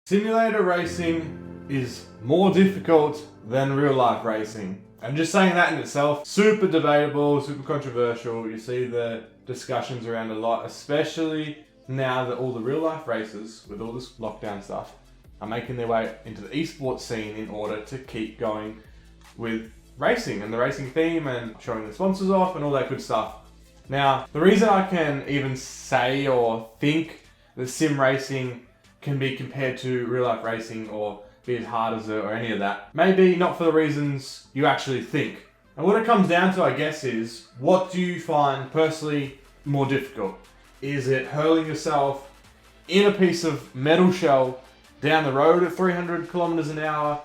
Simulator racing is more difficult than real life racing. And just saying that in itself, super debatable, super controversial. You see the discussions around a lot, especially now that all the real life races, with all this lockdown stuff, are making their way into the esports scene in order to keep going with racing and the racing theme and showing the sponsors off and all that good stuff. Now, the reason I can even say or think that sim racing can be compared to real life racing or be as hard as it or any of that, maybe not for the reasons you actually think. And what it comes down to, I guess, is what do you find personally more difficult? Is it hurling yourself in a piece of metal shell down the road at 300 kilometers an hour,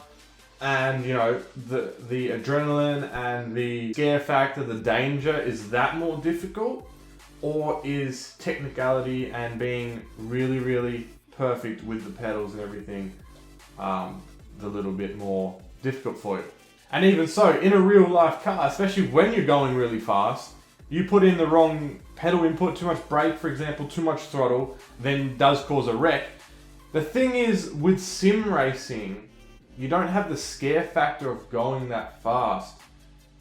and you know the adrenaline and the scare factor, the danger, is that more difficult? Or is technicality and being really perfect with the pedals and everything the little bit more difficult for you? And even so, in a real life car, especially when you're going really fast, you put in the wrong pedal input, too much brake, for example, too much throttle, then does cause a wreck. The thing is, with sim racing, you don't have the scare factor of going that fast.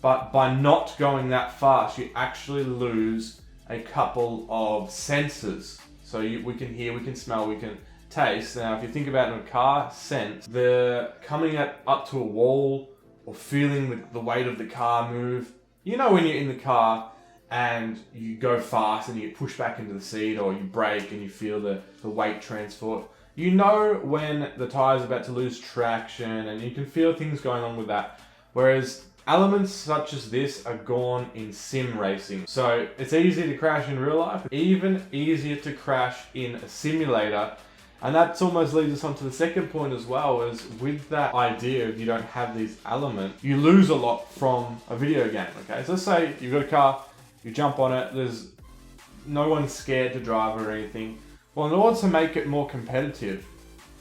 But by not going that fast, you actually lose a couple of senses. So we can hear, we can smell, we can taste. Now, if you think about it in a car sense, the coming up to a wall or feeling the weight of the car move. You know when you're in the car and you go fast and you get pushed back into the seat, or you brake and you feel the weight transport. You know when the tire's about to lose traction, and you can feel things going on with that. Whereas elements such as this are gone in sim racing. So it's easy to crash in real life, even easier to crash in a simulator. And that's almost leads us on to the second point as well, is with that idea of you don't have these elements, you lose a lot from a video game, okay? So let's say you've got a car, you jump on it, there's no one's scared to drive or anything. Well, in order to make it more competitive,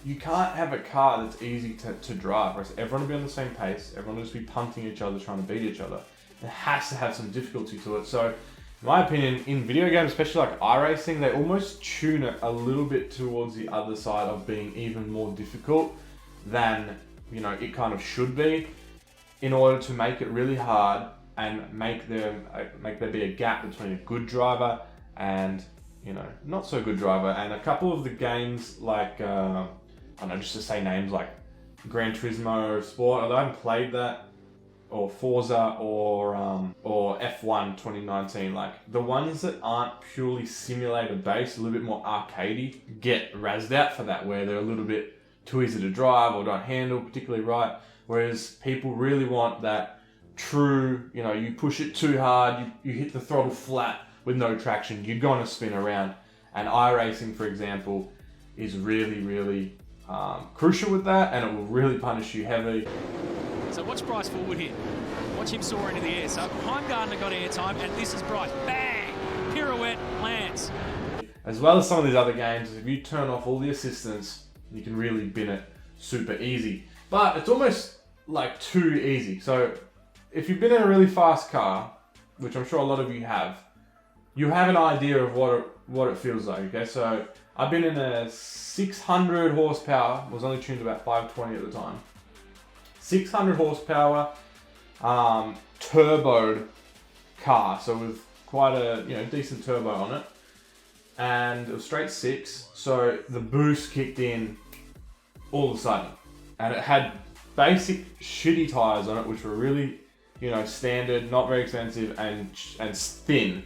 you can't have a car that's easy to drive, right? So everyone will be on the same pace, everyone will just be punting each other, trying to beat each other. It has to have some difficulty to it. So, in my opinion, in video games, especially like Iracing, they almost tune it a little bit towards the other side of being even more difficult than, you know, it kind of should be, in order to make it really hard and make there be a gap between a good driver and, you know, not so good driver. And a couple of the games like, I don't know, just to say names like Gran Turismo Sport, although I haven't played that, or Forza, or F1 2019, like the ones that aren't purely simulator based, a little bit more arcadey, get razzed out for that, where they're a little bit too easy to drive or don't handle particularly right. Whereas people really want that true, you know, you push it too hard, you hit the throttle flat with no traction, you're gonna spin around. And Iracing, for example, is really crucial with that, and it will really punish you heavily. So watch Bryce forward here. Watch him soar into the air. So Heimgartner got airtime, and this is Bryce. Bang! Pirouette lands. As well as some of these other games, if you turn off all the assistance, you can really bin it super easy. But it's almost like too easy. So if you've been in a really fast car, which I'm sure a lot of you have an idea of what it feels like, okay? So I've been in a 600 horsepower, was only tuned about 520 at the time. 600 horsepower, turboed car, so with quite a, you know, decent turbo on it. And it was straight six, so the boost kicked in all of a sudden. And it had basic shitty tires on it, which were really, you know, standard, not very expensive, and thin.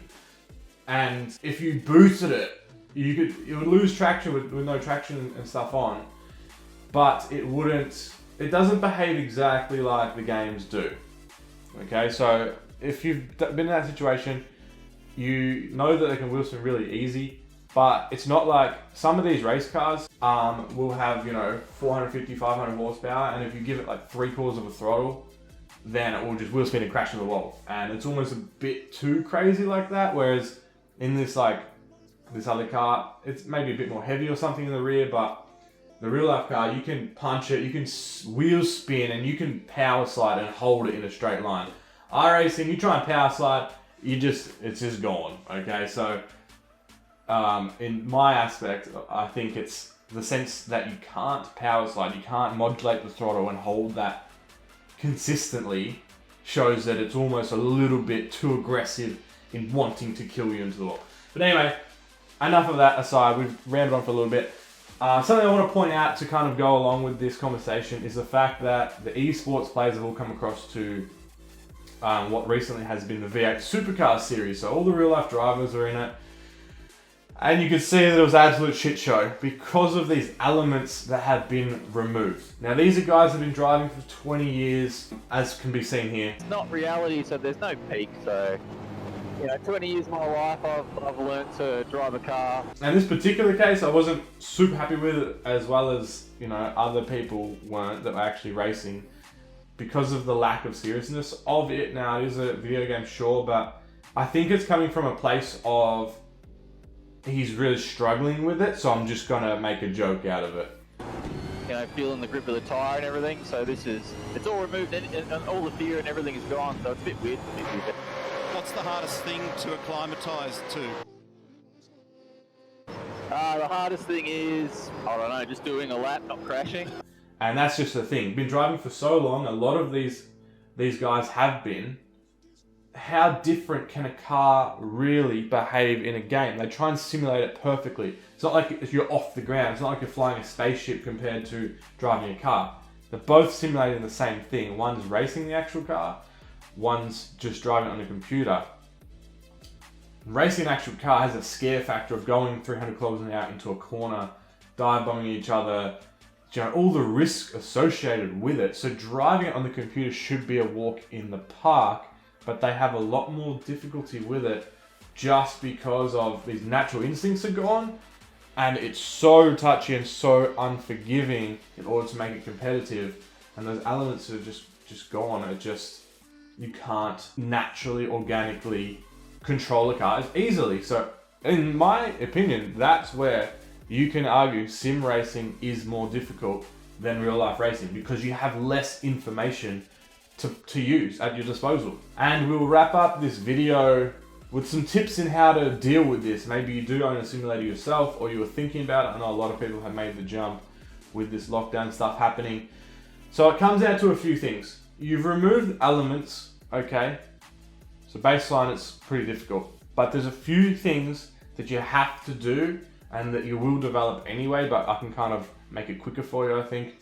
And if you boosted it, it would lose traction with no traction and stuff on, but it doesn't behave exactly like the games do. Okay, so if you've been in that situation, you know that they can wheel spin really easy, but it's not like some of these race cars will have, you know, 450, 500 horsepower, and if you give it like 3/4 of a throttle, then it will just wheel spin and crash into the wall. And it's almost a bit too crazy like that, whereas in this other car, it's maybe a bit more heavy or something in the rear, but the real life car, you can punch it, you can wheel spin, and you can power slide and hold it in a straight line. Iracing, you try and power slide, it's just gone, okay? So in my aspect, I think it's the sense that you can't power slide, you can't modulate the throttle and hold that consistently, shows that it's almost a little bit too aggressive in wanting to kill you into the wall. But anyway, enough of that aside, we've rambled on for a little bit. Something I want to point out to kind of go along with this conversation is the fact that the esports players have all come across to what recently has been the V8 Supercars series. So all the real life drivers are in it. And you could see that it was an absolute shit show because of these elements that have been removed. Now these are guys that have been driving for 20 years, as can be seen here. It's not reality, so there's no peak. So, 20 years of my life, I've learned to drive a car. And this particular case, I wasn't super happy with it, as well as, other people weren't that were actually racing, because of the lack of seriousness of it. Now, it is a video game, sure, but I think it's coming from a place of he's really struggling with it, so I'm just gonna make a joke out of it. Feeling the grip of the tyre and everything, so it's all removed and all the fear and everything is gone, so it's a bit weird for me. What's the hardest thing to acclimatise to? The hardest thing is, I don't know, just doing a lap, not crashing. And that's just the thing. Been driving for so long, a lot of these guys have been. How different can a car really behave in a game? They try and simulate it perfectly. It's not like if you're off the ground. It's not like you're flying a spaceship compared to driving a car. They're both simulating the same thing. One's racing the actual car. One's just driving on a computer. Racing an actual car has a scare factor of going 300 kilometers an hour into a corner, dive bombing each other, all the risk associated with it. So driving it on the computer should be a walk in the park, but they have a lot more difficulty with it just because of these natural instincts are gone, and it's so touchy and so unforgiving in order to make it competitive, and those elements are just gone. You can't naturally, organically control a car as easily. So in my opinion, that's where you can argue sim racing is more difficult than real life racing, because you have less information to use at your disposal. And we'll wrap up this video with some tips in how to deal with this. Maybe you do own a simulator yourself, or you were thinking about it. I know a lot of people have made the jump with this lockdown stuff happening. So it comes down to a few things. You've removed elements, okay? So baseline, it's pretty difficult. But there's a few things that you have to do and that you will develop anyway, but I can kind of make it quicker for you, I think.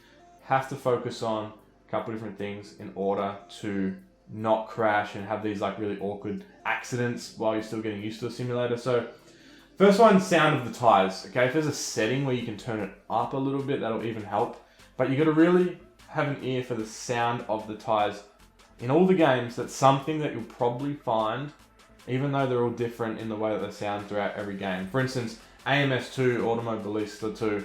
Have to focus on a couple different things in order to not crash and have these like really awkward accidents while you're still getting used to the simulator. So first one, sound of the tires. Okay, if there's a setting where you can turn it up a little bit, that'll even help. But you got to really have an ear for the sound of the tires. In all the games, that's something that you'll probably find, even though they're all different in the way that they sound throughout every game. For instance, AMS2, Automobilista 2,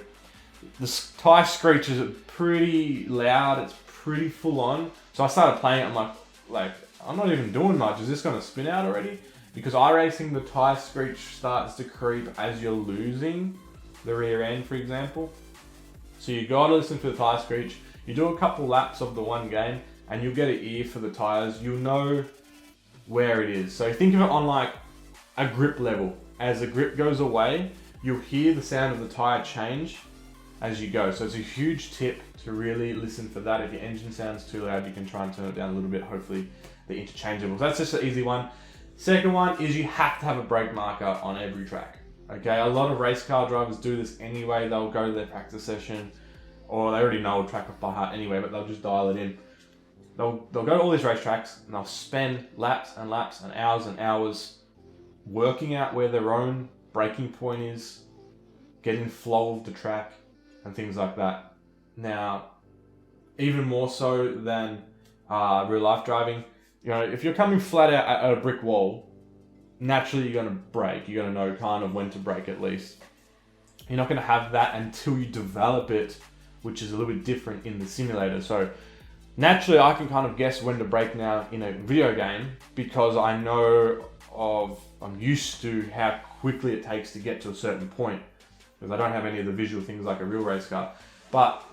the tire screeches are pretty loud, it's pretty full on. So I started playing it, I'm like, I'm not even doing much, is this going to spin out already? Because iRacing, the tire screech starts to creep as you're losing the rear end, for example. So you got to listen for the tire screech. You do a couple laps of the one game and you'll get an ear for the tires. You'll know where it is. So think of it on like a grip level. As the grip goes away, you'll hear the sound of the tire change as you go. So it's a huge tip to really listen for that. If your engine sounds too loud, you can try and turn it down a little bit. Hopefully they're interchangeable. So that's just an easy one. Second one is you have to have a brake marker on every track. Okay, a lot of race car drivers do this anyway. They'll go to their practice session, or they already know a track off by heart anyway, but they'll just dial it in. They'll go to all these racetracks and they'll spend laps and laps and hours working out where their own braking point is, getting flow of the track and things like that. Now, even more so than real life driving, if you're coming flat out at a brick wall, naturally you're going to brake. You're going to know kind of when to brake at least. You're not going to have that until you develop it, which is a little bit different in the simulator. So naturally I can kind of guess when to brake now in a video game because I'm used to how quickly it takes to get to a certain point, because I don't have any of the visual things like a real race car. But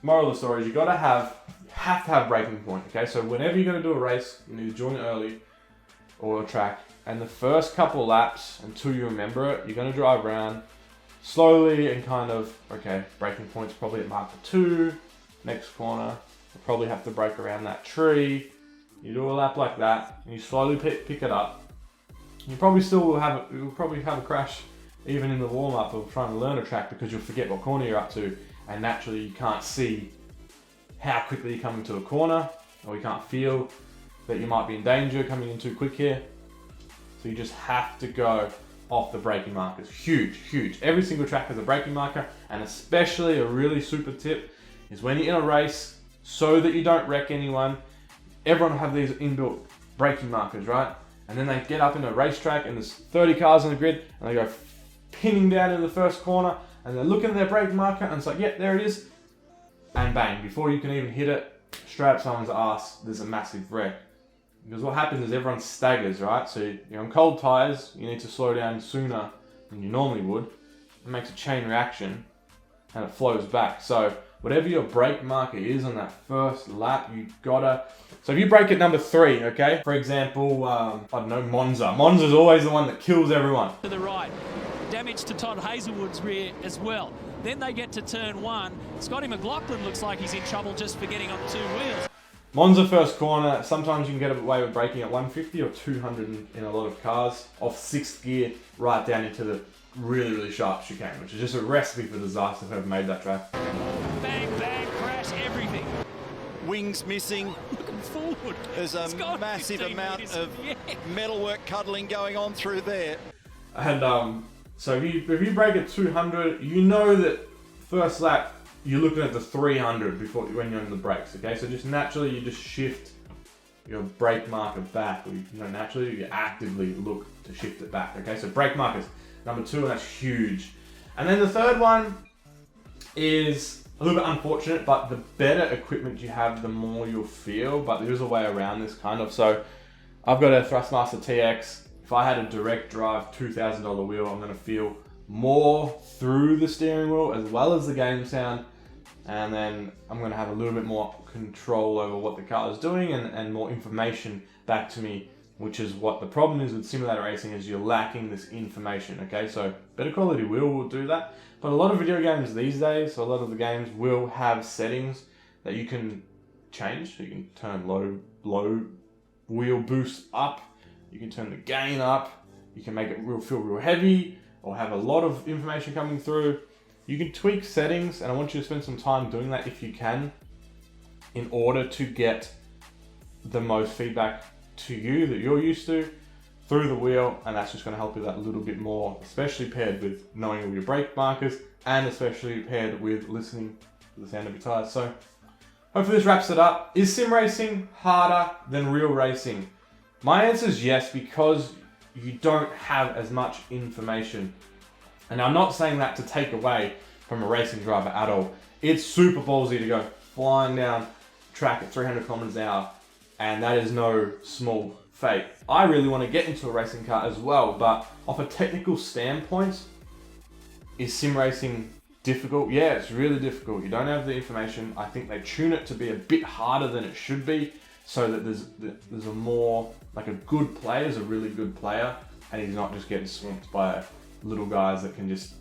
moral of the story is you have to have braking point. Okay, so whenever you're going to do a race, you need to join early or a track, and the first couple laps until you remember it, you're going to drive around, slowly and kind of, okay, braking point's probably at marker 2, next corner, you'll probably have to brake around that tree. You do a lap like that, and you slowly pick it up. You probably still will you'll probably have a crash even in the warm-up of trying to learn a track, because you'll forget what corner you're up to, and naturally you can't see how quickly you're coming to a corner, or you can't feel that you might be in danger coming in too quick here. So you just have to go off the braking markers. Huge, huge. Every single track has a braking marker, and especially a really super tip is when you're in a race, so that you don't wreck anyone, everyone will have these inbuilt braking markers, right? And then they get up in a racetrack and there's 30 cars on the grid, and they go pinning down in the first corner, and they're looking at their brake marker, and it's like, yeah, there it is. And bang, before you can even hit it, straight up someone's ass, there's a massive wreck. Because what happens is everyone staggers, right? So you're on cold tyres, you need to slow down sooner than you normally would. It makes a chain reaction and it flows back. So whatever your brake marker is on that first lap, you gotta... So if you brake at number 3, okay? For example, I don't know, Monza. Monza's always the one that kills everyone. To the right. Damage to Todd Hazelwood's rear as well. Then they get to turn 1. Scotty McLaughlin looks like he's in trouble just for getting on 2 wheels. Monza first corner, sometimes you can get away with braking at 150 or 200 in a lot of cars, off 6th gear, right down into the really, really sharp chicane, which is just a recipe for disaster whoever made that track. Bang, bang, crash, everything. Wings missing. Looking forward. There's a massive amount of metalwork cuddling going on through there. And so if you brake at 200, you know that first lap, you're looking at the 300 when you're on the brakes, okay? So just naturally, you just shift your brake marker back. Or naturally, you actively look to shift it back, okay? So brake markers, number 2, and that's huge. And then the third one is a little bit unfortunate, but the better equipment you have, the more you'll feel, but there is a way around this kind of. So I've got a Thrustmaster TX. If I had a direct drive $2,000 wheel, I'm gonna feel more through the steering wheel as well as the game sound, and then I'm going to have a little bit more control over what the car is doing and more information back to me, which is what the problem is with simulator racing, is you're lacking this information, okay? So better quality wheel will do that, but a lot of video games these days, a lot of the games will have settings that you can change. So you can turn low wheel boost up, you can turn the gain up, you can make it feel real heavy, or have a lot of information coming through. You can tweak settings, and I want you to spend some time doing that if you can, in order to get the most feedback to you that you're used to through the wheel, and that's just going to help you that little bit more, especially paired with knowing all your brake markers, and especially paired with listening to the sound of your tires. So hopefully this wraps it up. Is sim racing harder than real racing? My answer is yes, because you don't have as much information. And I'm not saying that to take away from a racing driver at all. It's super ballsy to go flying down track at 300 kilometers an hour, and that is no small feat. I really want to get into a racing car as well, but off a technical standpoint, is sim racing difficult? Yeah, it's really difficult. You don't have the information. I think they tune it to be a bit harder than it should be, so that there's a more, like, a good player is a really good player, and he's not just getting swamped by little guys that can just,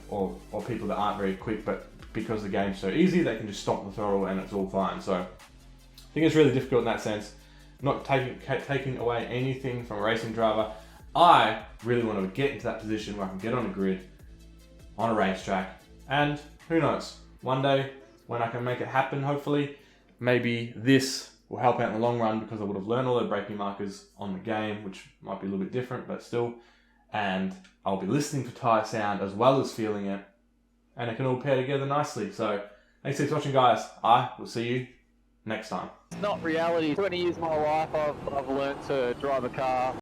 or people that aren't very quick, but because the game's so easy, they can just stomp the throttle and it's all fine. So I think it's really difficult in that sense. Not taking away anything from a racing driver. I really want to get into that position where I can get on a grid, on a racetrack, and who knows, one day when I can make it happen, hopefully, maybe this will help out in the long run, because I would have learned all the braking markers on the game, which might be a little bit different, but still. And I'll be listening for tyre sound as well as feeling it, and it can all pair together nicely. So thanks for watching, guys. I will see you next time. It's not reality. 20 years of my life I've learned to drive a car